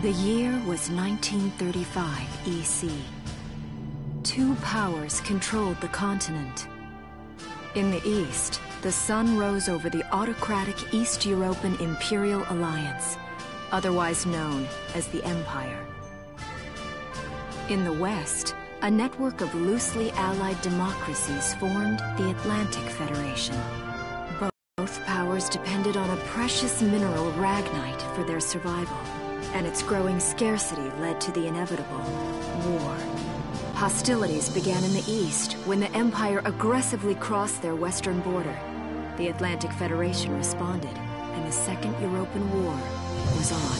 The year was 1935 EC. Two powers controlled the continent. In the east, the sun rose over the autocratic East European Imperial Alliance, otherwise known as the Empire. In the west, a network of loosely allied democracies formed the Atlantic Federation. Both powers depended on a precious mineral ragnite for their survival, and its growing scarcity led to the inevitable war. Hostilities began in the east when the Empire aggressively crossed their western border. The Atlantic Federation responded, and the Second European War was on.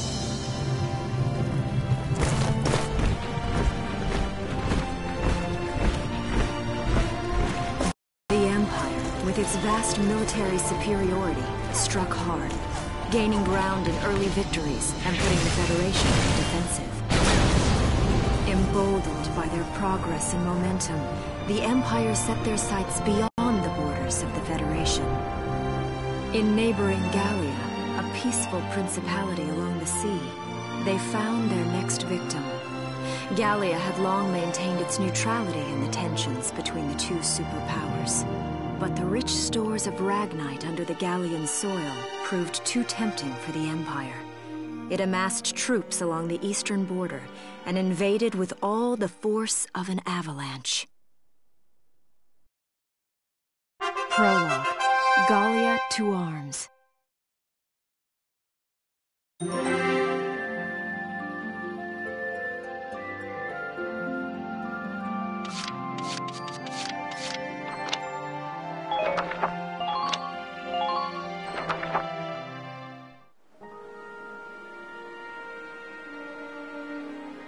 The Empire, with its vast military superiority, struck hard, gaining ground in early victories and putting the Federation on the defensive. Emboldened by their progress and momentum, the Empire set their sights beyond the borders of the Federation. In neighboring Gallia, a peaceful principality along the sea, they found their next victim. Gallia had long maintained its neutrality in the tensions between the two superpowers. But the rich stores of ragnite under the Gallian soil proved too tempting for the Empire. It amassed troops along the eastern border and invaded with all the force of an avalanche. Prologue. Gallia to arms.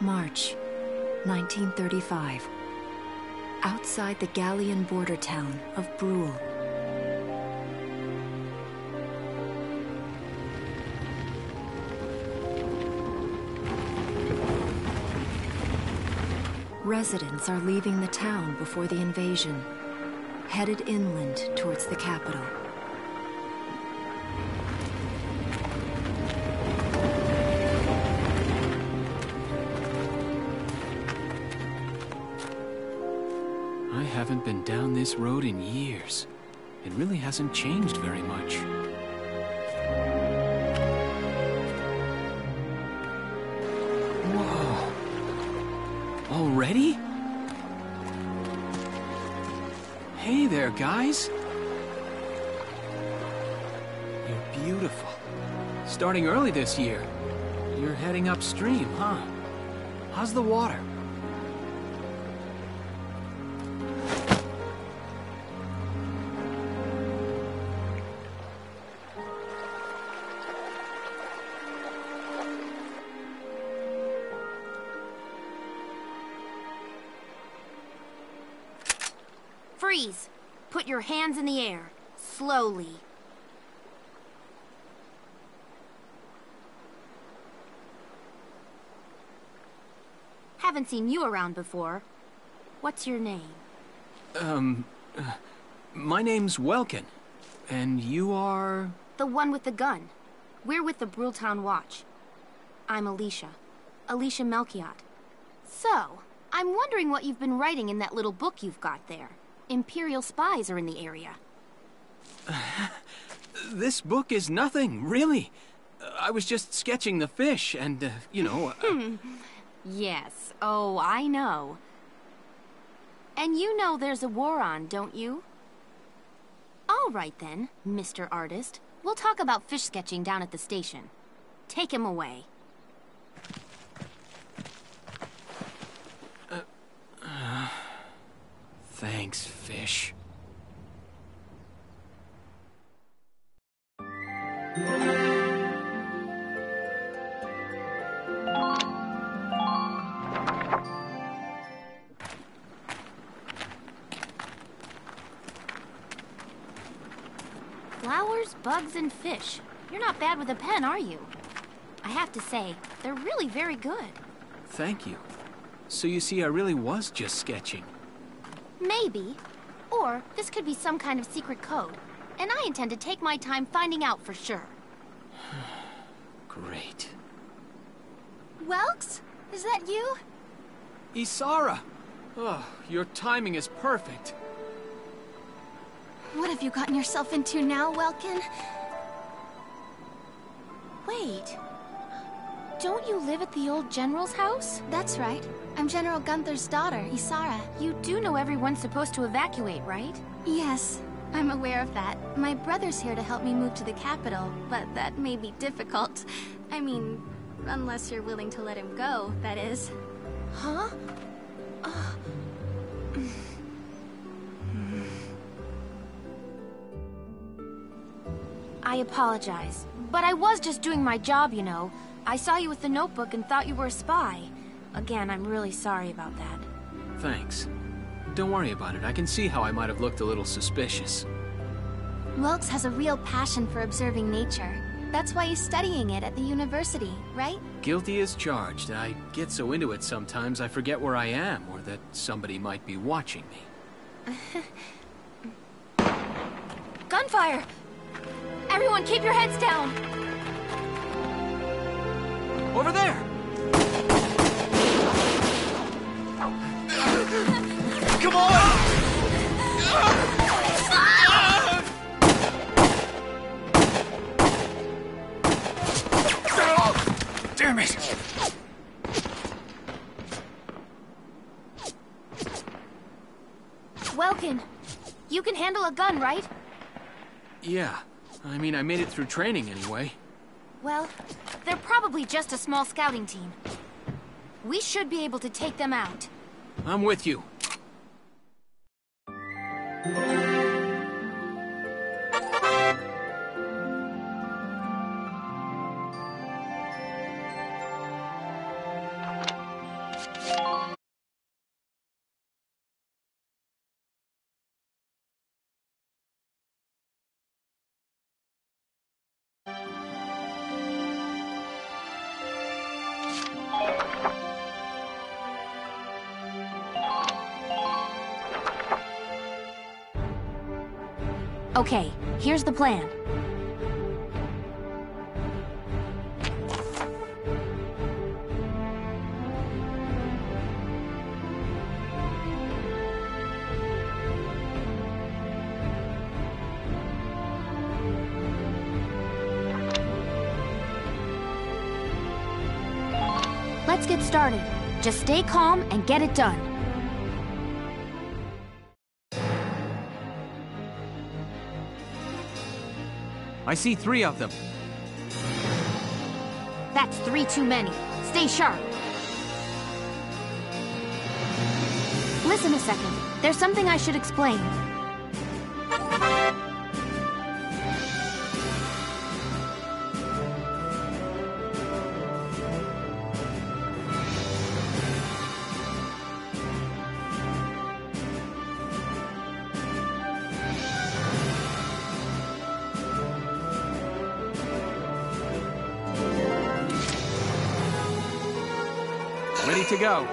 March, 1935. Outside the Gallian border town of Brule. Residents are leaving the town before the invasion, headed inland towards the capital. I haven't been down this road in years. It really hasn't changed very much. Whoa! Already? Hey there, guys! You're beautiful. Starting early this year. You're heading upstream, huh? How's the water? Freeze! Put your hands in the air. Slowly. Haven't seen you around before. What's your name? My name's Welkin. And you are? The one with the gun. We're with the Bruletown Watch. I'm Alicia. Alicia Melchiot. So, I'm wondering what you've been writing in that little book you've got there. Imperial spies are in the area. This book is nothing, really. I was just sketching the fish and, you know... Yes. Oh, I know. And you know there's a war on, don't you? All right then, Mr. Artist. We'll talk about fish sketching down at the station. Take him away. Thanks, fish. Flowers, bugs, and fish. You're not bad with a pen, are you? I have to say, they're really very good. Thank you. So you see, I really was just sketching. Maybe. Or this could be some kind of secret code. And I intend to take my time finding out for sure. Great. Welks? Is that you? Isara! Oh, your timing is perfect. What have you gotten yourself into now, Welkin? Wait. Don't you live at the old General's house? That's right. I'm General Gunther's daughter, Isara. You do know everyone's supposed to evacuate, right? Yes, I'm aware of that. My brother's here to help me move to the capital, but that may be difficult. I mean, unless you're willing to let him go, that is. Huh? I apologize, but I was just doing my job, you know. I saw you with the notebook and thought you were a spy. Again, I'm really sorry about that. Thanks. Don't worry about it. I can see how I might have looked a little suspicious. Welks has a real passion for observing nature. That's why he's studying it at the university, right? Guilty as charged. I get so into it sometimes I forget where I am, or that somebody might be watching me. Gunfire! Everyone keep your heads down! Over there! Come on! Damn it! Welkin, you can handle a gun, right? Yeah. I mean, I made it through training anyway. Well, they're probably just a small scouting team. We should be able to take them out. I'm with you. Okay, here's the plan. Let's get started. Just stay calm and get it done. I see 3 of them. That's 3 too many. Stay sharp. Listen a second. There's something I should explain. Ready to go.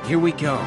Here we go.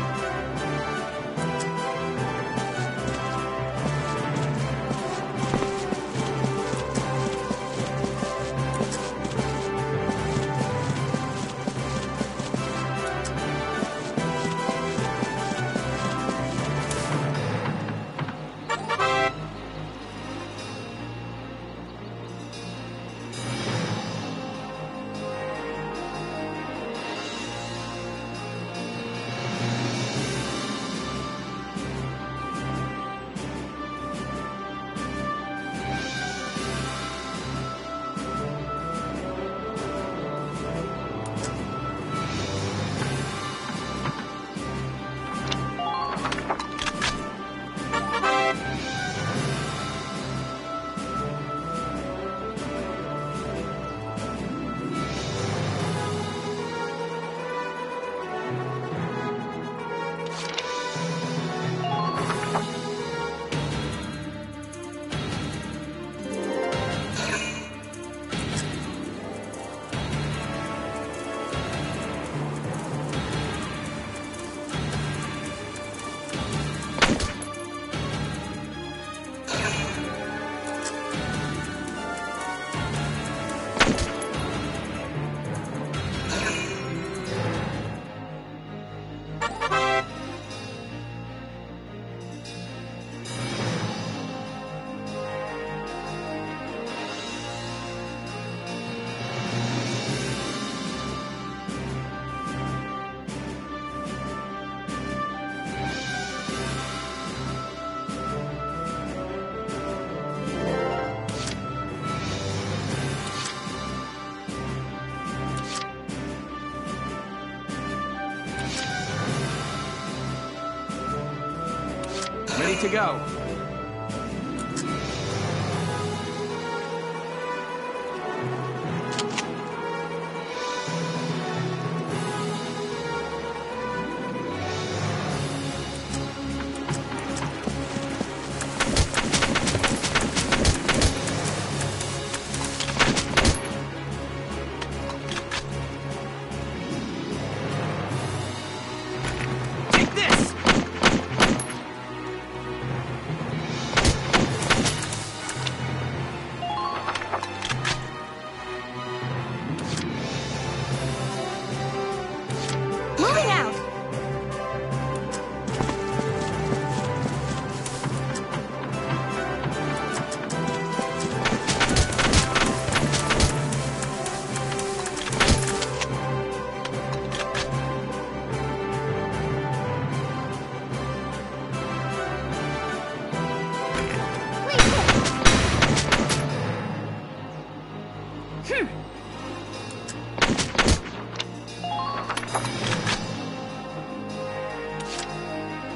Ready to go.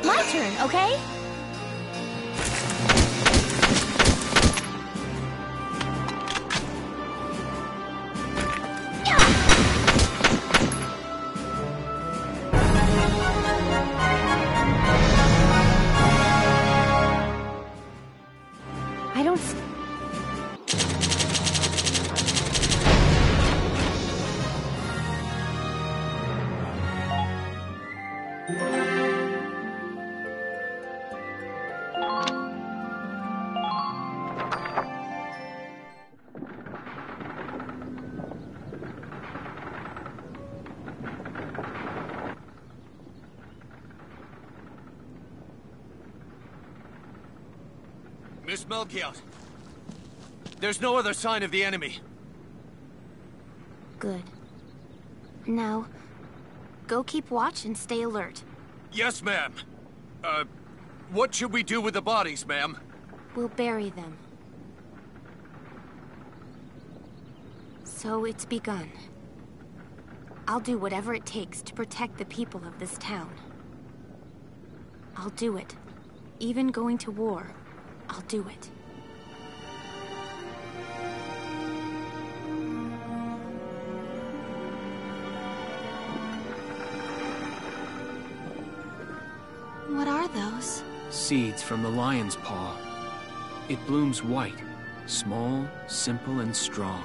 My turn, okay? I don't... Miss Melchiot, there's no other sign of the enemy. Good. Now, go keep watch and stay alert. Yes, ma'am. What should we do with the bodies, ma'am? We'll bury them. So it's begun. I'll do whatever it takes to protect the people of this town. I'll do it. Even going to war, I'll do it. What are those? Seeds from the lion's paw. It blooms white, small, simple, and strong.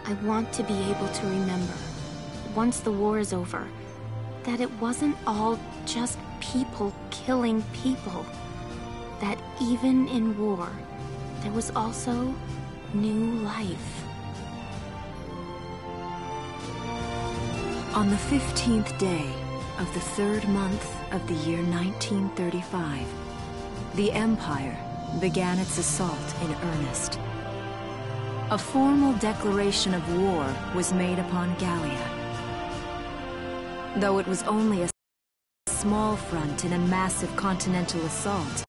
I want to be able to remember. once the war is over, that it wasn't all just people killing people. That even in war, there was also new life. On the 15th day of the 3rd month of the year 1935, the Empire began its assault in earnest. A formal declaration of war was made upon Gallia. Though it was only a small front in a massive continental assault,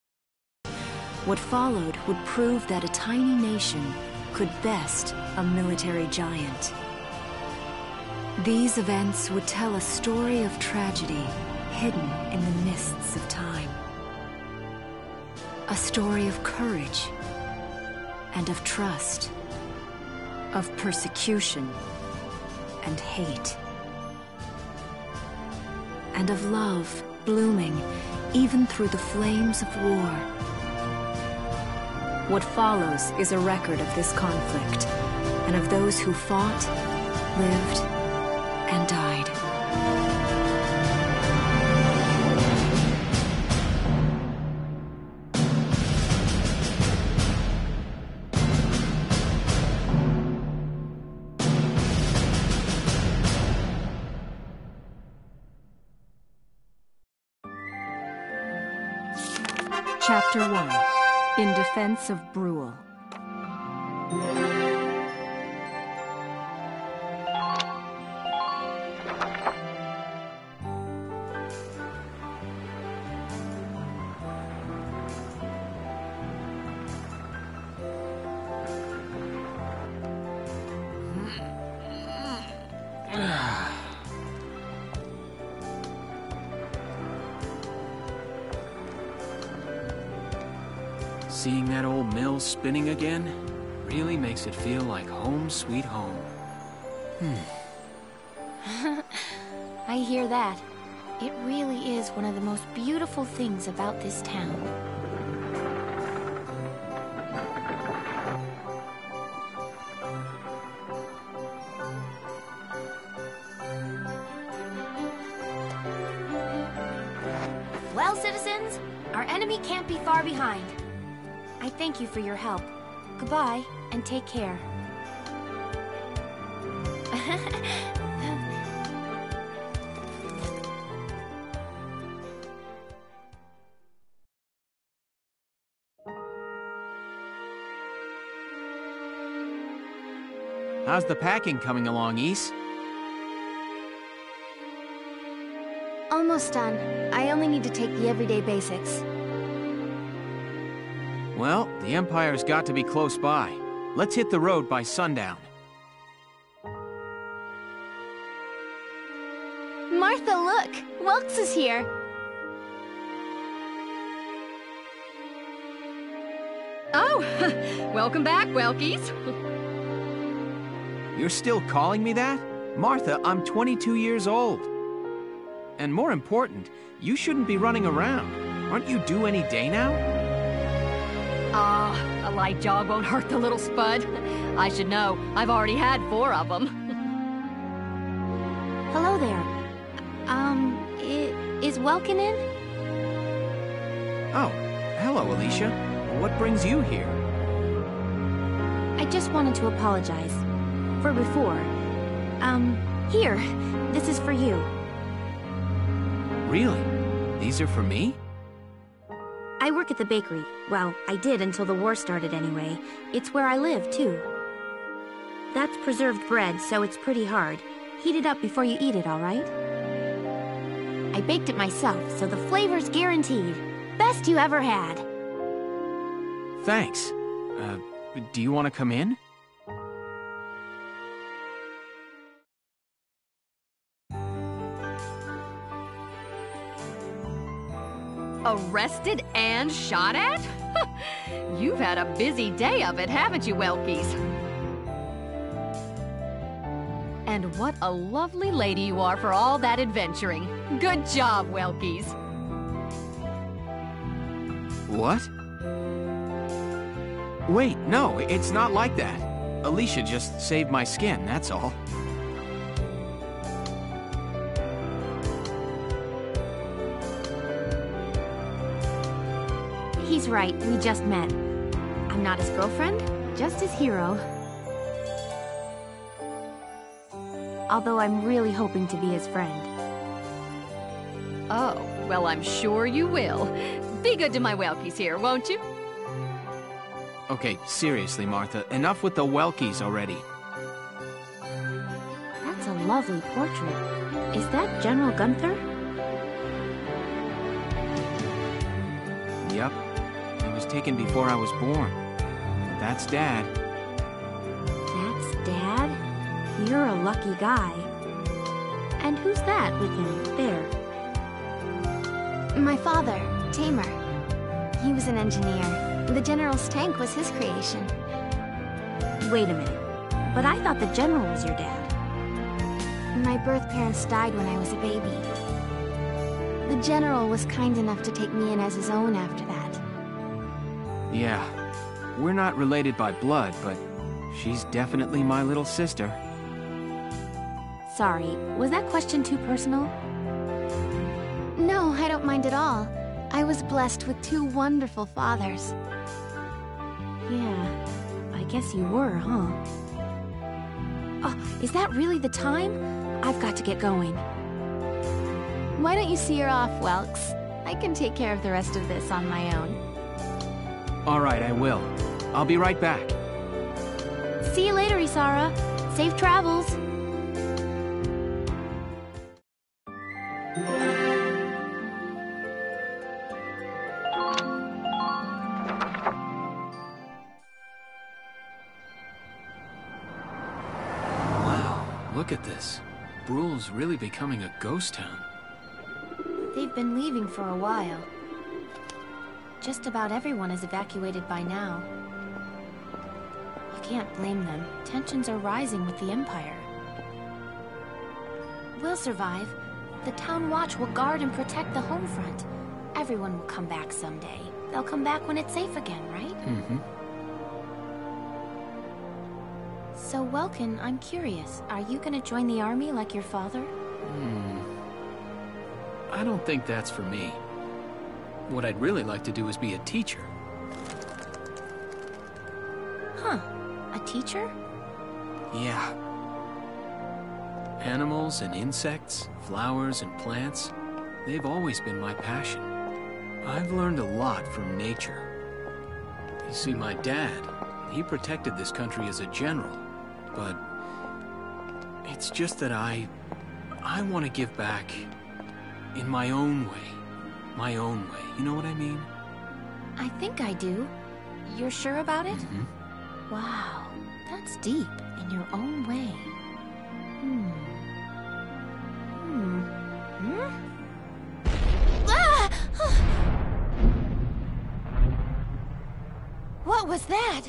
what followed would prove that a tiny nation could best a military giant. These events would tell a story of tragedy hidden in the mists of time. A story of courage and of trust, of persecution and hate, and of love blooming even through the flames of war. What follows is a record of this conflict and of those who fought, lived, and died. Chapter 1. In Defense of Brule. Seeing that old mill spinning again really makes it feel like home sweet home. I hear that. It really is one of the most beautiful things about this town. Well, citizens, our enemy can't be far behind. I thank you for your help. Goodbye, and take care. How's the packing coming along, Ys? Almost done. I only need to take the everyday basics. Well, the Empire's got to be close by. Let's hit the road by sundown. Martha, look! Welks is here! Oh, welcome back, Welkies. You're still calling me that? Martha, I'm 22 years old. And more important, you shouldn't be running around. Aren't you due any day now? A light jog won't hurt the little spud. I should know. I've already had 4 of them. Hello there. Is Welkin in? Oh, hello, Alicia. What brings you here? I just wanted to apologize. For before. Here. This is for you. Really? These are for me? I work at the bakery. Well, I did until the war started anyway. It's where I live, too. That's preserved bread, so it's pretty hard. Heat it up before you eat it, all right? I baked it myself, so the flavor's guaranteed. Best you ever had. Thanks. Do you want to come in? Arrested and shot at? You've had a busy day of it, haven't you, Welkies? And what a lovely lady you are for all that adventuring. Good job, Welkies. What? Wait, no, it's not like that. Alicia just saved my skin, that's all. He's right, we just met. I'm not his girlfriend, just his hero. Although I'm really hoping to be his friend. Oh, well, I'm sure you will. Be good to my Welkies here, won't you? Okay, seriously, Martha, enough with the Welkies already. That's a lovely portrait. Is that General Gunther? Yep. It was taken before I was born. That's Dad. That's Dad? You're a lucky guy. And who's that with him, there? My father, Tamer. He was an engineer. The General's tank was his creation. Wait a minute. But I thought the General was your dad. My birth parents died when I was a baby. The General was kind enough to take me in as his own after that. Yeah. We're not related by blood, but she's definitely my little sister. Sorry, was that question too personal? No, I don't mind at all. I was blessed with two wonderful fathers. Yeah, I guess you were, huh? Oh, is that really the time? I've got to get going. Why don't you see her off, Welks? I can take care of the rest of this on my own. All right, I will. I'll be right back. See you later, Isara. Safe travels. Look at this. Bruhl's really becoming a ghost town. They've been leaving for a while. Just about everyone is evacuated by now. You can't blame them. Tensions are rising with the Empire. We'll survive. The Town Watch will guard and protect the home front. Everyone will come back someday. They'll come back when it's safe again, right? Mm-hmm. So, Welkin, I'm curious. Are you gonna join the army like your father? I don't think that's for me. What I'd really like to do is be a teacher. Huh. A teacher? Yeah. Animals and insects, flowers and plants, they've always been my passion. I've learned a lot from nature. You see, my dad, he protected this country as a general, but it's just that I want to give back in my own way. My own way. You know what I mean? I think I do. You're sure about it? Mm-hmm. Wow, that's deep. In your own way. Ah! What was that?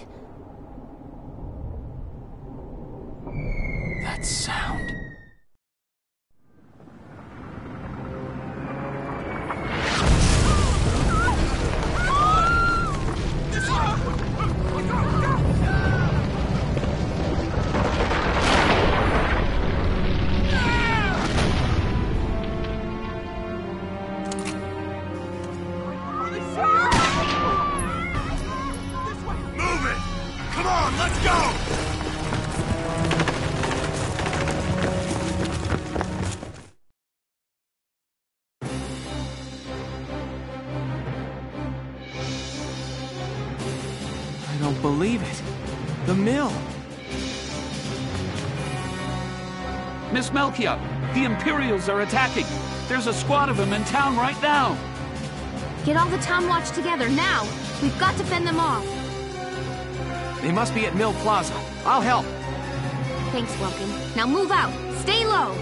That sound. I don't believe it. The mill. Miss Melchior, the Imperials are attacking. There's a squad of them in town right now. Get all the Town Watch together, now! We've got to fend them off! They must be at Mill Plaza. I'll help. Thanks, Welkin. Now move out! Stay low!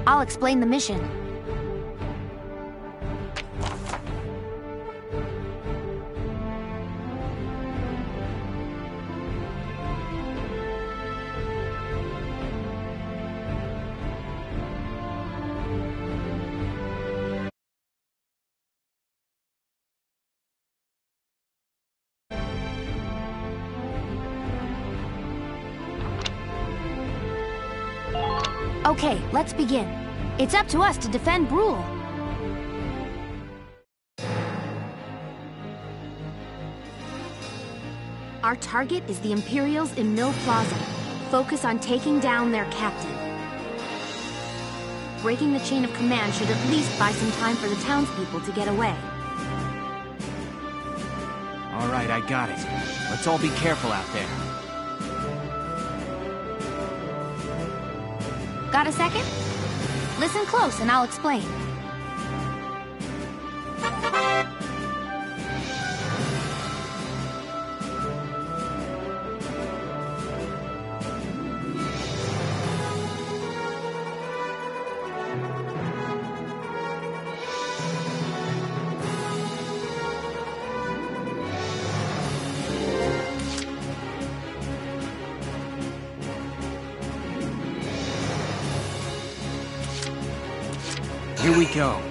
I'll explain the mission. Okay, let's begin. It's up to us to defend Brule. Our target is the Imperials in Mill Plaza. Focus on taking down their captain. Breaking the chain of command should at least buy some time for the townspeople to get away. All right, I got it. Let's all be careful out there. Got a second? Listen close and I'll explain. Here we go.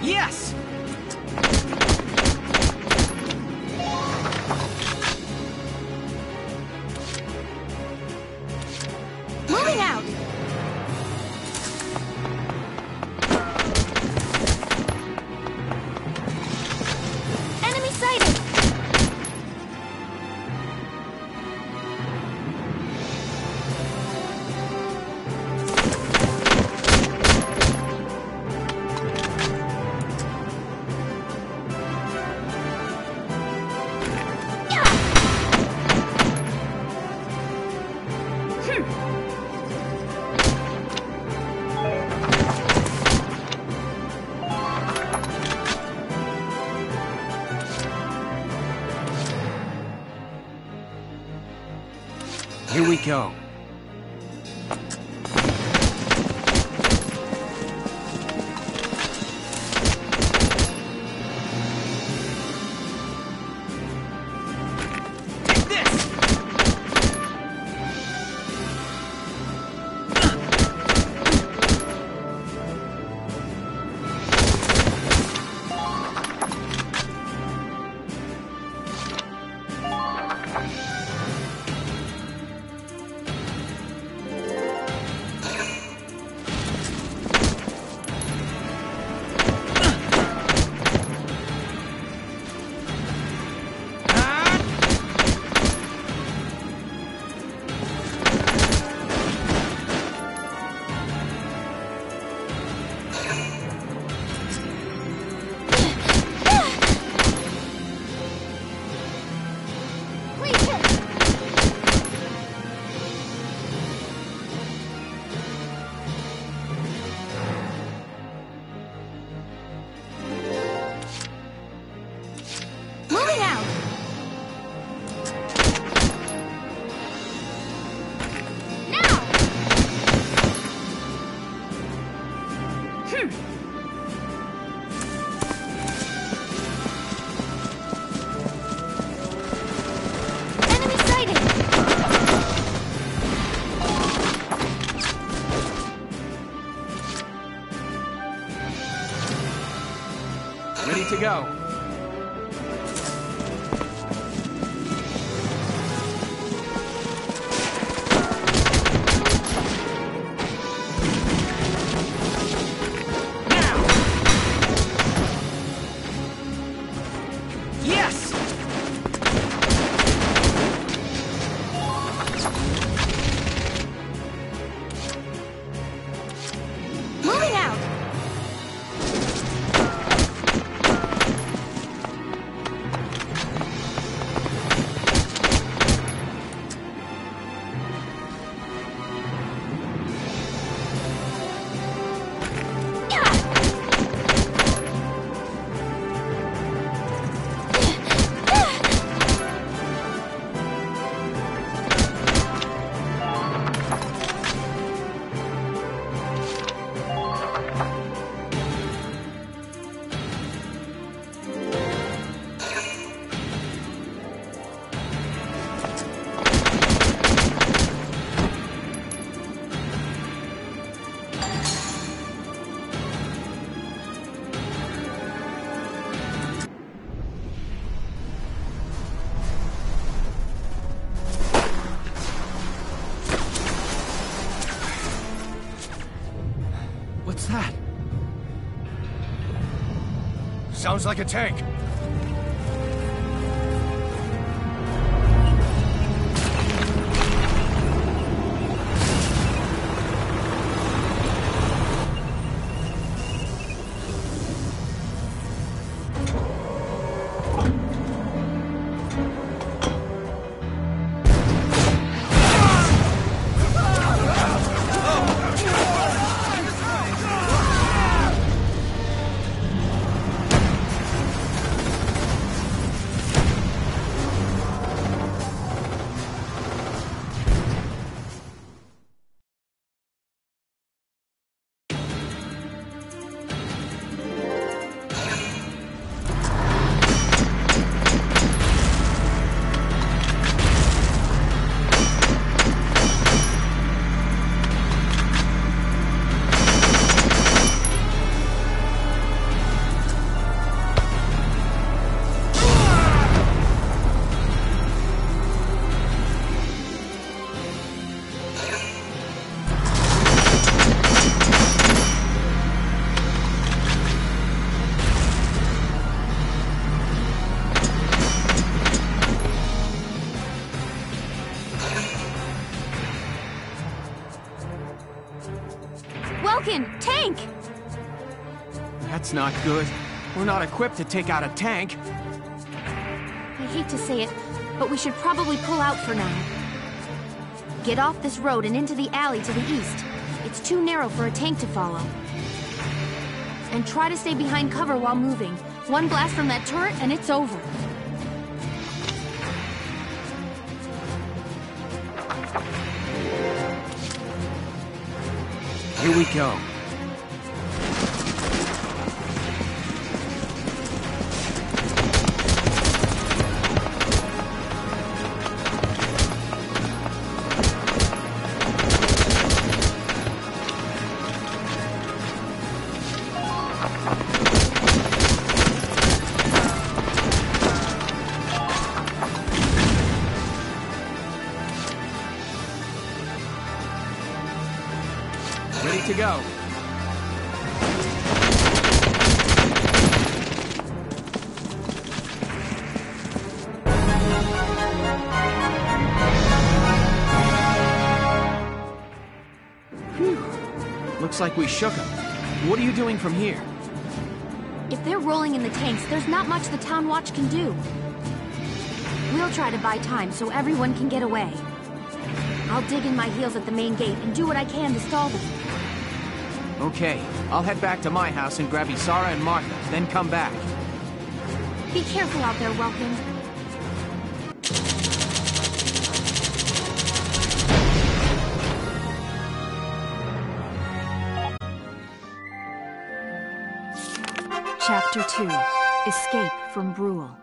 Yes! Moving out! Enemy sighted! Here we go. Ready to go. What's that? Sounds like a tank. Tank! That's not good. We're not equipped to take out a tank. I hate to say it, but we should probably pull out for now. Get off this road and into the alley to the east. It's too narrow for a tank to follow. And try to stay behind cover while moving. One blast from that turret and it's over. Here we go. Ready to go. Phew. Looks like we shook them. What are you doing from here? If they're rolling in the tanks, there's not much the Town Watch can do. We'll try to buy time so everyone can get away. I'll dig in my heels at the main gate and do what I can to stall them. Okay, I'll head back to my house and grab Isara and Martha, then come back. Be careful out there, Welkin. Chapter 2. Escape from Brule.